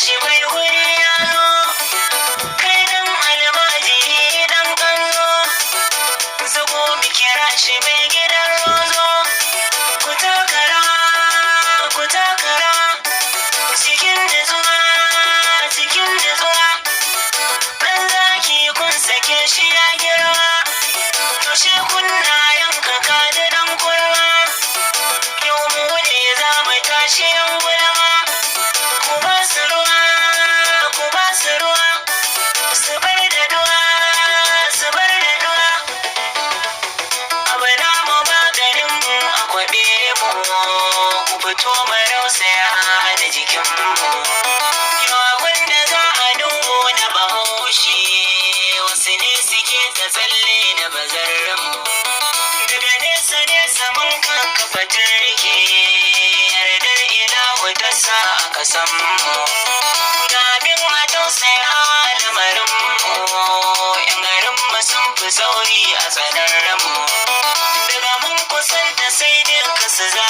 shi bai wuri ya zo, kai dan almajiri dan kanzo, zago mu kira shi mai gidan rozo. Ku takara, ku takara, cikin nutsuwa, cikin nutsuwa, ɗan zaki kun sake shi ya girma, yaushe kunna yanka kaji dan kurma, yau mu ne za mu tashi yan gulma. Ku ba su ruwa, ku ba su ruwa, su bar da duwa, su bar da duwa, abu namu maganin mu a kwaɓe mu, ku fito mu rausaya da jikinmu. Yau abin da za a nuna bahaushe, wasu ne suke ta tsalle da bazarmu, daga nesa nesa mun kakkafa turke, yardar ilahu ta sa a kasanmu, ga abin a tausaya lamarinmu, yan garinmu sun fi sauri a tsadarmu, daga mun kusanta sai duka su za